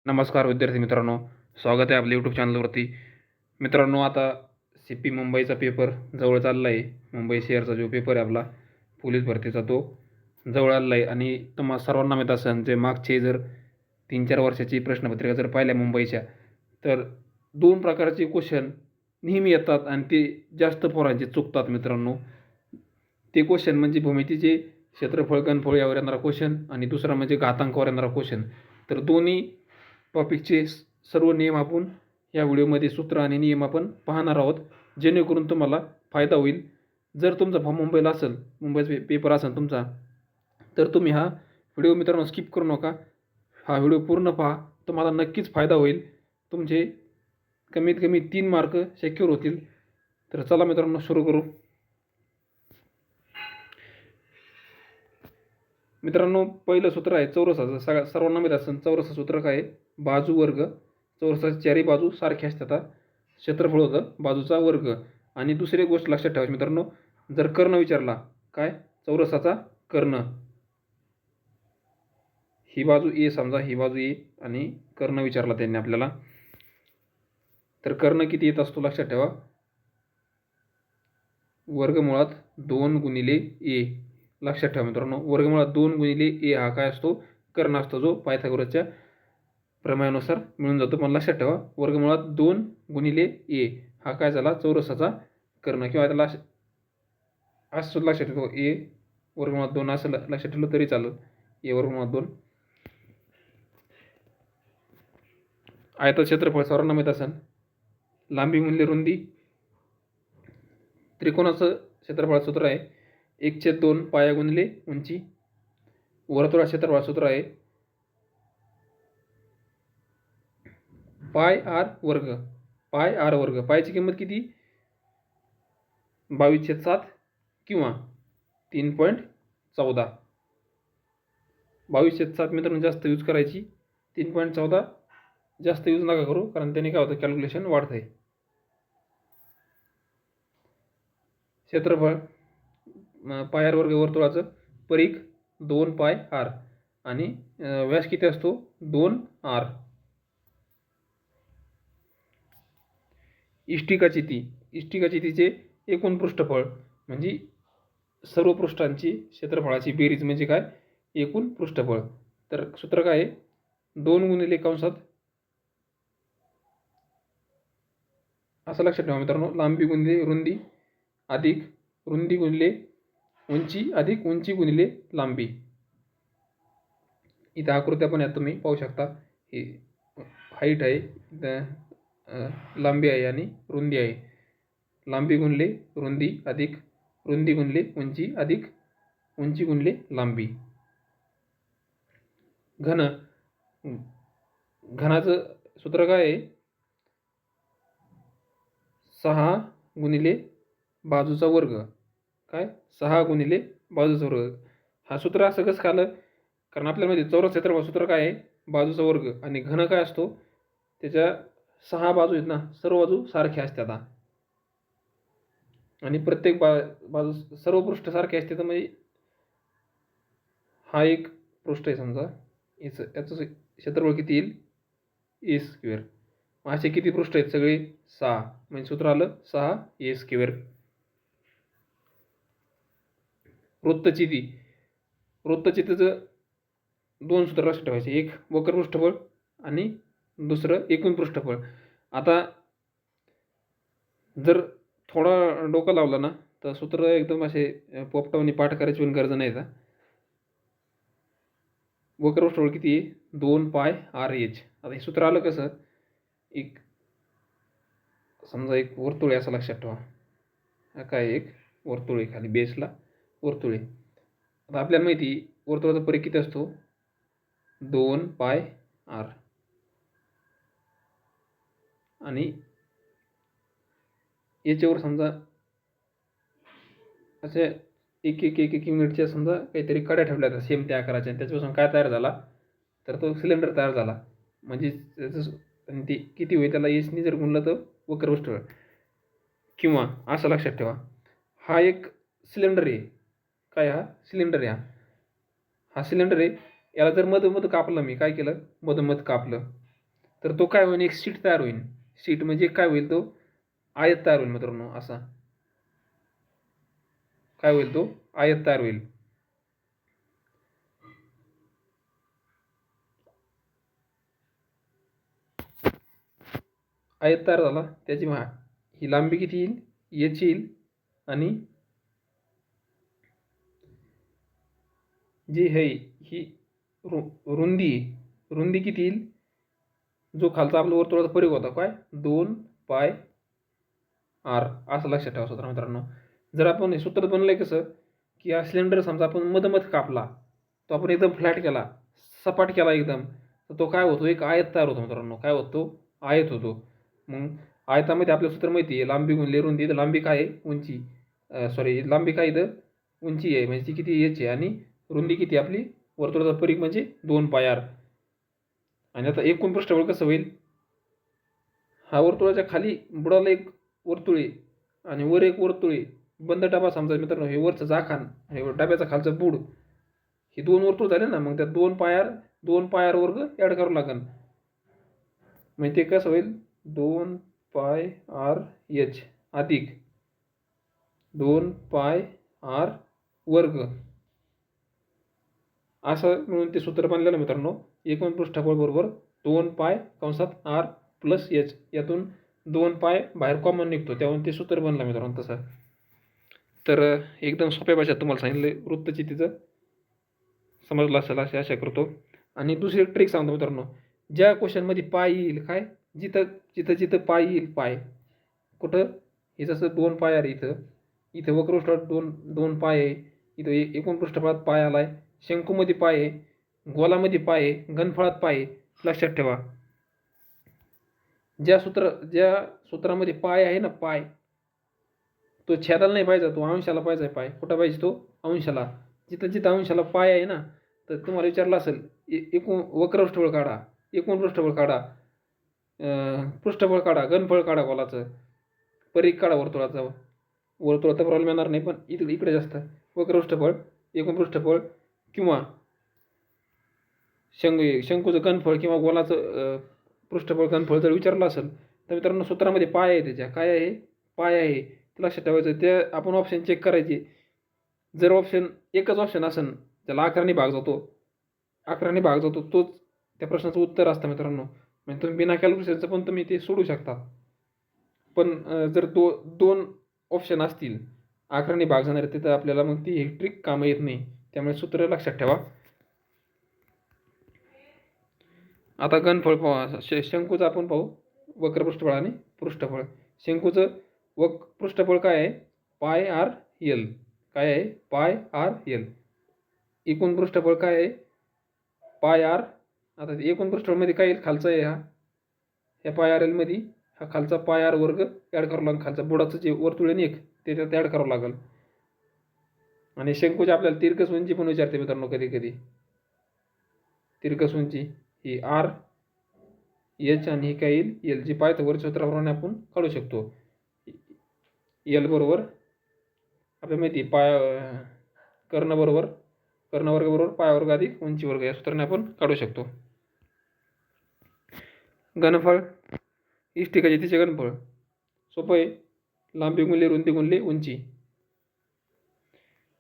नमस्कार विद्यार्थी मित्रांनो, स्वागत आहे आपल्या यूट्यूब चॅनलवरती. मित्रांनो, आता CP मुंबईचा पेपर जवळ चालला आहे. मुंबई शहरचा जो पेपर आहे आपला पोलीस भरतीचा तो जवळ आलेला आहे आणि तुम्हा सर्वांना माहीत असेल, जे मागचे जर 3-4 वर्षाची प्रश्नपत्रिका जर पाहिल्या मुंबईच्या, तर 2 प्रकारचे क्वेश्चन नेहमी येतात आणि ते जास्त पोरांचे चुकतात मित्रांनो. ते क्वेश्चन म्हणजे भूमितीचे क्षेत्रफळ घनफळ यावर येणारा क्वेश्चन आणि दुसरा म्हणजे घातांकावर येणारा क्वेश्चन. तर दोन्ही टॉपिकचे सर्व नियम आपण या व्हिडिओमध्ये सूत्र आणि नियम आपण पाहणार आहोत, जेणेकरून तुम्हाला फायदा होईल. जर तुमचा फॉर्म मुंबईला असेल, मुंबईचा पेपर असेल तुमचा, तर तुम्ही हा व्हिडिओ मित्रांनो स्किप करू नका. हा व्हिडिओ पूर्ण पहा, तुम्हाला नक्कीच फायदा होईल. तुमचे कमीत कमी 3 मार्क सिक्युअर होतील. तर चला मित्रांनो सुरू करू. मित्रांनो, पहिलं सूत्र आहे चौरसाचं. सर्वांना माहीत असेल चौरसाचं सूत्र काय आहे? बाजू वर्ग. चौरसाच्या चारही बाजू सारख्या असतात. क्षेत्रफळ होतं बाजूचा वर्ग. आणि दुसरी गोष्ट लक्षात ठेवायची मित्रांनो, जर कर्ण विचारला, काय चौरसाचा कर्ण, ही बाजू ए समजा, ही बाजू ए आणि कर्ण विचारला त्यांनी आपल्याला, तर कर्ण किती येत असतो लक्षात ठेवा, वर्गमुळात 2 गुणिले ए. लक्षात ठेवा मित्रांनो, वर्गमुळात 2 गुणिले ए हा काय असतो? कर्ण असतो, जो पायथागोरसच्या प्रमेयानुसार मिळून जातो. पण लक्षात ठेवा, वर्गमुळात 2 गुणिले ए हा काय झाला? चौरसाचा कर्ण. किंवा त्याला असं सुद्धा लक्षात ठेवतो, ए वर्गमुळात 2 असं लक्षात ठेवलं तरी चालेल. ए वर्गमुळात 2. आयताचं क्षेत्रफळ सर्वांना माहीत असेल, लांबी गुणिले रुंदी. त्रिकोणाचं क्षेत्रफळ सूत्र आहे 1/2 पाया गुणिले उंची. वर्तुळाचं क्षेत्रफळ सूत्र आहे पाय आर वर्ग. पाय आर वर्ग. पायची किंमत किती? 22/7 किंवा 3.14. 22/7 मित्रांनो जास्त यूज करायची. 3.14 जास्त यूज नका करू, कारण त्याने काय होतं, कॅल्क्युलेशन वाढतं आहे. क्षेत्रफळ पाय आर वर्ग वर्तुळाचं, परिघ 2 पाय आर आणि व्यास किती असतो? 2 आर. इष्टिकाची ती. इष्टिकाची तिचे एकूण पृष्ठफळ म्हणजे सर्व पृष्ठांची क्षेत्रफळाची बेरीज म्हणजे काय? एकूण पृष्ठफळ. तर सूत्र काय आहे? 2 गुणिले कंसात, असं लक्षात ठेवा मित्रांनो, लांबी गुणिले रुंदी अधिक रुंदी गुणिले उंची अधिक उंची गुणिले लांबी. इथं आकृत्या पण यात तुम्ही पाहू शकता. ही हाईट आहे, लांबी आहे आणि रुंदी आहे. लांबी गुणिले रुंदी अधिक रुंदी गुणिले उंची अधिक उंची गुणिले लांबी. घन. घनाचं सूत्र काय आहे? 6 गुणिले बाजूचा वर्ग. काय? 6 गुणिले बाजूचा वर्ग. हा सूत्र असं कसं खालं? कारण आपल्याला माहिती चौरस क्षेत्रफळ सूत्र काय आहे? बाजूचा वर्ग. आणि घन काय असतो? त्याच्या 6 बाजू आहेत ना, सर्व बाजू सारख्या असतात. आणि प्रत्येक बाजू सर्व पृष्ठ सारखे असते. तर म्हणजे हा एक पृष्ठ आहे समजा, याचं क्षेत्रफळ किती येईल? a². असे किती पृष्ठ आहेत? सगळे 6. म्हणजे सूत्र आलं 6a². वृत्तचिती. वृत्तचितीचं 2 सूत्र लक्षात ठेवायचे, एक वक्र पृष्ठफळ आणि दुसरं एकूण पृष्ठफळ. आता जर थोडा डोकं लावलं ना, तर सूत्र एकदम असे पोपटावणी पाठ करायची पण गरज नाही. वक्र पृष्ठफळ किती आहे? 2 पाय आर एच. आता हे सूत्र आलं कसं? एक समजा एक वर्तुळ आहे असं लक्षात ठेवा. हा काय? एक वर्तुळ आहे, खाली बेसला वर्तुळ आहे. आता आपल्याला माहिती वर्तुळाचा परिघ किती असतो? 2 पाय आर. आणि याच्यावर समजा असे एक युनिटच्या समजा काहीतरी कड्या ठेवल्या जातात सेम त्या आकाराच्या. त्याच्यापासून काय तयार झाला? तर तो सिलेंडर तयार झाला. म्हणजे त्याचं आणि ते किती होईल? त्याला एसनी जर गुणलं तर वक्र पृष्ठफळ. किंवा असं लक्षात ठेवा, हा एक सिलेंडर आहे. काय? हा सिलेंडर आहे. हा सिलेंडर आहे. याला जर मधोमध कापलं, मी काय केलं? मधोमध कापलं, तर तो काय होईल, एक शीट तयार होईल. शीट म्हणजे काय होईल, तो आयत तयार होईल मित्रांनो. असा काय होईल, तो आयत तयार होईल. आयत तयार झाला, त्याची ही लांबी किती येईल, याची येईल, आणि जी आहे ही रुंदी, रुंदी किती येईल, जो खालचा आपला वर्तुळाचा परिघ होता काय 2πr, असं लक्षात ठेवा सूत्र मित्रांनो. जर आपण हे सूत्र बनलंय कसं, की हा सिलेंडर समजा आपण मधोमध कापला, तो आपण एकदम फ्लॅट केला, सपाट केला एकदम, तर तो काय होतो, एक आयत तयार होतो मित्रांनो. काय होतो, आयत होतो. मग आयतामध्ये आपलं सूत्र माहिती आहे, लांबी गुणिले रुंदी. तर लांबी काय आहे, उंची, सॉरी लांबी काय इथं उंची आहे, म्हणजे ती किती याची, आणि रुंदी किती आपली वर्तुळाचा परिघ म्हणजे 2πr. आणि आता एकूण पृष्ठबळ कसं होईल, हा वर्तुळाच्या खाली बुडाला एक वर्तुळे आणि वर एक वर्तुळे, बंद डबा समजा मित्रांनो. हे वरचं जाखान, हे डब्याचा खालचं बुड, हे दोन वर्तुळ झाले ना. मग त्या 2πr वर्ग ॲड करावं लागेल. म्हणजे ते कसं होईल, 2πrh अधिक 2πr वर्ग, असं मिळून ते सूत्र बनलेलं मित्रांनो. एकूण पृष्ठफळ बरोबर 2π(r + h), यातून 2π बाहेर कॉमन निघतो, त्यावरून ते सूत्र बनलं मित्रांनो तसं. तर एकदम सोप्या भाषेत तुम्हाला सांगितलं, वृत्तचितीचं समजलं असेल अशी आशा करतो. आणि दुसरी एक ट्रिक सांगतो मित्रांनो, ज्या क्वेश्चनमध्ये पाय येईल, काय जिथं जिथं जिथं पाय येईल, पाय कुठं, हे जसं 2πr इथं, इथं वक्रपृष्ठावर 2π आहे, इथं एकूण पृष्ठफळात पाय आलाय, शंकूमध्ये पाय आहे, गोलामध्ये पाय आहे, घनफळात पाय आहे. लक्षात ठेवा, ज्या सूत्रामध्ये पाय आहे ना, पाय तो छेदाला नाही पाहिजे, तो अंशाला पाहिजे. पाय कुठं पाहिजे, तो अंशाला. जिथं जिथं अंशाला पाय आहे ना, तर तुम्हाला विचारलं असेल एकूण वक्रपृष्ठफळ काढा, एकूण पृष्ठफळ काढा, पृष्ठफळ काढा, घनफळ काढा, गोलाचं परिघ काढा वर्तुळाचा. वर्तुळाचा प्रॉब्लेम येणार नाही, पण इकडे जास्त वक्रपृष्ठफळ, एकूण पृष्ठफळ, किंवा शंकूचं घनफळ किंवा गोलाचं पृष्ठफळ घनफळ जर विचारलं असेल, तर मित्रांनो सूत्रामध्ये पाय आहे, त्याच्या काय आहे, पाय आहे. लक्षात ठेवायचं, ते आपण ऑप्शन चेक करायचे. जर एकच ऑप्शन असेल, त्याला 11ने भाग जातो, 11ने भाग जातो, तोच त्या प्रश्नाचं उत्तर असतं मित्रांनो. म्हणजे तुम्ही बिना कॅल्क्युलेशनचं पण तुम्ही ते सोडू शकता. पण जर दोन ऑप्शन असतील 11ने भाग जाणारे, तिथं आपल्याला मग ती ही ट्रिक कामं येत नाही. त्यामुळे सूत्र लक्षात ठेवा. आता घनफळ पाहू, शंकूचं आपण पाहू, वक्रपृष्ठफळ आणि पृष्ठफळ. शंकूचं पृष्ठफळ काय आहे, πr(l), काय आहे, πr(l). एकूण पृष्ठफळ काय आहे, πr. आता एकूण पृष्ठफळमध्ये काय येईल, खालचा आहे, ह्या πrl मध्ये हा खालचा πr वर्ग ॲड करावं लागेल. खालचा बुडाचं जे वर्तुळ आहे एक, ते त्यात ॲड करावं लागेल. आणि शंकूची आपल्याला तिरकस उंची पण विचारते मित्रांनो कधी कधी. तिरकस उंची ही r, h, आणि ही काय येईल l, जी पायथागोरस सूत्राप्रमाणे आपण काढू शकतो. l बरोबर आपल्याला माहिती आहे, कर्णवर्ग बरोबर पाय वर्ग अधिक उंची वर्ग, या सूत्राने आपण काढू शकतो. घनफळ, इष्टिकाचे तिचे घनफळ सोपं आहे, लांबी गुणिले रुंदी गुणिले उंची.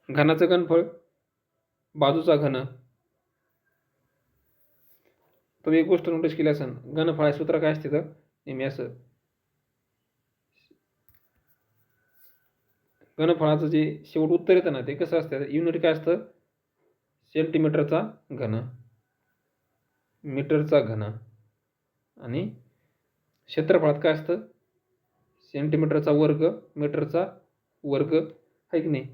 घनाचं घनफळ, बाजूचा घन. तुम्ही एक गोष्ट नोटीस केली असेल, घनफळाचे सूत्र काय असते तर नेहमी असं, घनफळाचं जे शेवट उत्तर येतं ना, ते कसं असतं, युनिट काय असतं, सेंटीमीटरचा घन, मीटरचा घन. आणि क्षेत्रफळात काय असतं, सेंटीमीटरचा वर्ग, मीटरचा वर्ग, आहे की नाही.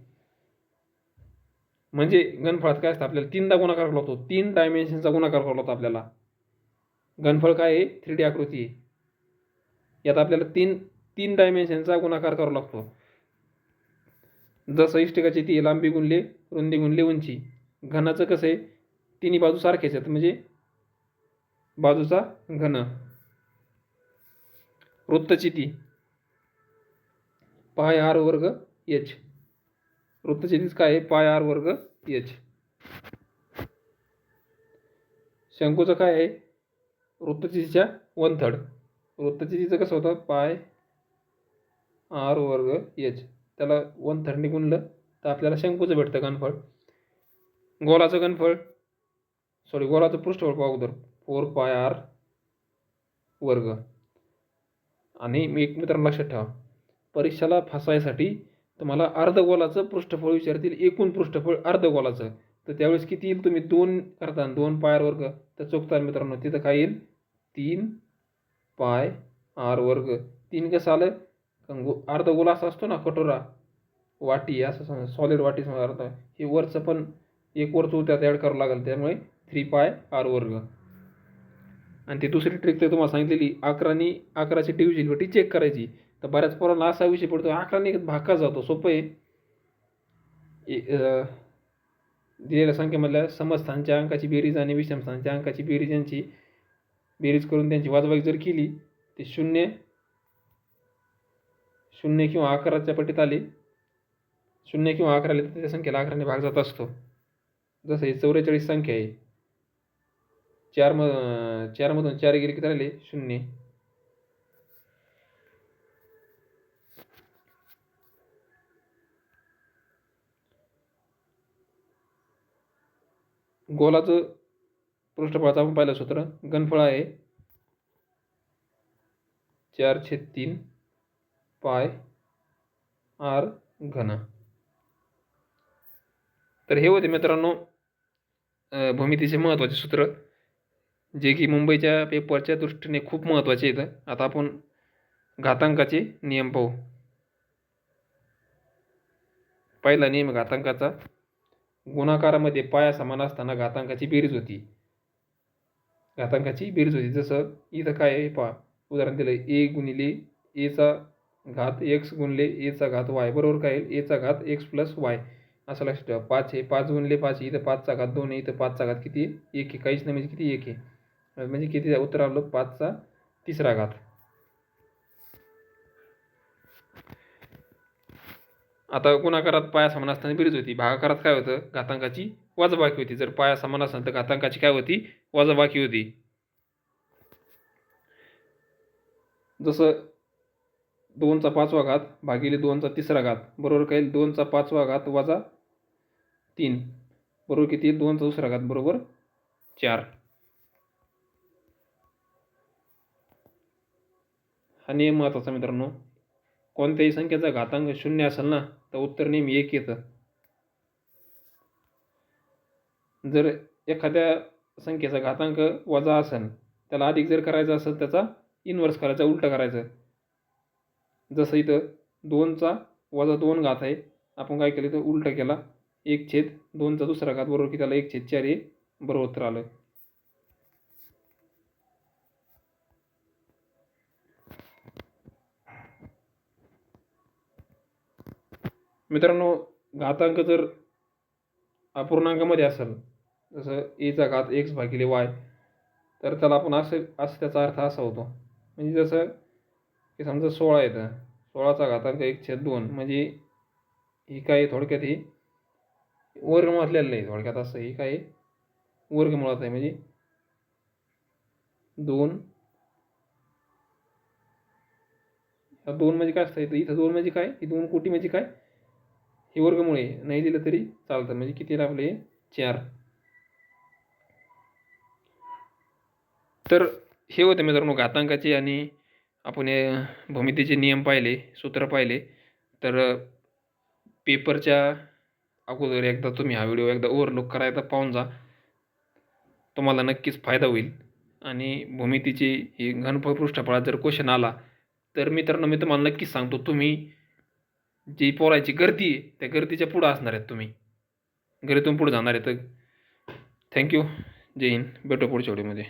म्हणजे घनफळात काय असतं, आपल्याला 3दा गुणाकार करावा लागतो, 3 डायमेन्शनचा गुणाकार करावा लागतो आपल्याला. घनफळ काय आहे, 3D आकृती आहे, यात आपल्याला तीन डायमेन्शनचा गुणाकार करावा लागतो. जसं इष्टिकाची ती लांबी गुणले रुंदी गुणले उंची. घनाचं कसं आहे, तिन्ही बाजू सारखेच आहेत, म्हणजे बाजूचा घन. वृत्तची ती πr वर्ग h, वृत्तची तीच काय आहे, πr वर्ग h. शंकूचं काय आहे, वृत्तचितीच्या 1/3. वृत्तचितीचं कसं होतं पाय आर वर्ग एच, त्याला 1/3 गुणलं तर आपल्याला शंकूचं भेटतं घनफळ. गोलाचं घनफळ गोलाचं पृष्ठफळ पाहू अगोदर 4 पाय आर वर्ग. आणि मी एक मित्रांनो लक्षात ठेवा, परीक्षेला फसायसाठी तुम्हाला अर्धगोलाचं पृष्ठफळ विचारतील, एकूण पृष्ठफळ अर्धगोलाचं, तर त्यावेळेस किती येईल? तुम्ही 2 करता 2 पाय आर वर्ग तर चुकता मित्रांनो, तिथं काय येईल 3 पाय आर वर्ग. 3 कसं आलं? अर्धगोल असा असतो ना, कटोरा वाटी असं समजा, सॉलिड वाटी समजा अर्ध, हे वरचं पण एक वरचं त्यात ॲड करावं लागेल, त्यामुळे 3 पाय आर वर्ग. आणि ती दुसरी ट्रिक तर तुम्हाला सांगितलेली, 11ची डिव्हिजिबिलिटी चेक करायची. तर बऱ्याच पोरांना असा विषय पडतो, 11ने भाग का जातो? सोपं आहे. दिलेल्या संख्येमधल्या समस्थानच्या अंकाची बेरीज आणि विषमस्थानच्या अंकाची बेरीज यांची बेरीज करून त्यांची वजाबाकी जर केली ते 0 किंवा 11च्या पटीत आले, 0 किंवा 11 आले तर त्या संख्येला 11ने भाग जात असतो. जसं ही 44 संख्या आहे, 4 मधून 4 गेले किती राहिले? 0. गोलाचं पृष्ठफळाचं आपण पाहिलं सूत्र, घनफळ आहे 4/3 पाय आर घन. तर हे होते मित्रांनो भूमितीचे महत्त्वाचे सूत्र, जे की मुंबईच्या पेपरच्या दृष्टीने खूप महत्त्वाचे आहेत. आता आपण घातांकाचे नियम पाहू. पहिला नियम घातांकाचा, गुणाकारामध्ये पाया समान असताना घातांकाची बेरीज होती. जसं इथं काय आहे पहा, उदाहरण दिलं, ए गुणिले एचा घात एक्स गुणिले एचा घात वाय बरोबर काय येईल? एचा घात एक्स प्लस वाय. असं लक्षात ठेवा. 5 आहे, 5 गुणिले 5, इथं 5चा घात 2 आहे, इथं 5चा घात किती? 1 आहे. काहीच नाही म्हणजे किती? 1 आहे. म्हणजे किती उत्तर आलं? 5चा तिसरा घात. आता गुणाकारात पाया समान असताना बेरीज होती, भागाकारात काय होतं? घातांकाची वजाबाकी होती. जर पाया समान असेल तर घातांकाची काय होती? वजाबाकी होती. जसं 2चा 5वा घात भागिले 2चा तिसरा घात बरोबर काय? 2चा 5वा घात वजा 3 बरोबर किती? 2चा दुसरा घात बरोबर 4. हा नियम महत्त्वाचा मित्रांनो. कोणत्याही संख्येचा घातांक 0 असेल ना तर उत्तर नेहमी 1 येतं. जर एखाद्या संख्येचा घातांक वजा असेल, त्याला अधिक जर करायचा असेल त्याचा इन्व्हर्स करायचा, उलटा करायचं. जसं इथं 2चा वजा 2 घात आहे, आपण काय केलं तर उलटा केला, 1/2चा दुसरा घात बरोबर की त्याला 1/4 हे बरोबर उत्तर आलं. मित्रांनो, घातांक जर अपूर्णांकामध्ये असेल, जसं एचा घात एक्स भागिले वाय, तर त्याला आपण असं त्याचा अर्थ असा होतो, म्हणजे जसं की समजा 16 येतं, 16चा घातांक 1/2 म्हणजे ही काय थोडक्यात ही वर्गमुळातलेलं नाही, थोडक्यात असं ही काय वर्गमुळात आहे, म्हणजे 2 म्हणजे काय असतं इथं 2 म्हणजे काय? ही 2 कोटी म्हणजे काय? हे वर्गमुळे नाही दिलं तरी चालतं, म्हणजे किती आपले 4. तर हे होते मित्रांनो घातांकाचे, आणि आपण भूमितीचे नियम पाहिले, सूत्र पाहिले. तर पेपरच्या अगोदर एकदा तुम्ही हा व्हिडिओ एकदा ओव्हरलुक करायला पाहून जा, तुम्हाला नक्कीच फायदा होईल. आणि भूमितीची ही घनफळ पृष्ठफळात जर क्वेश्चन आला तर मित्रांनो मी तुम्हाला नक्कीच सांगतो, तुम्ही जी पोरायची गर्दी आहे त्या गर्दीच्या पुढं असणार आहेत, तुम्ही गर्दीतून पुढे जाणार आहेत. थँक्यू. जय हिंद. भेटू पुढच्या व्हिडिओमध्ये.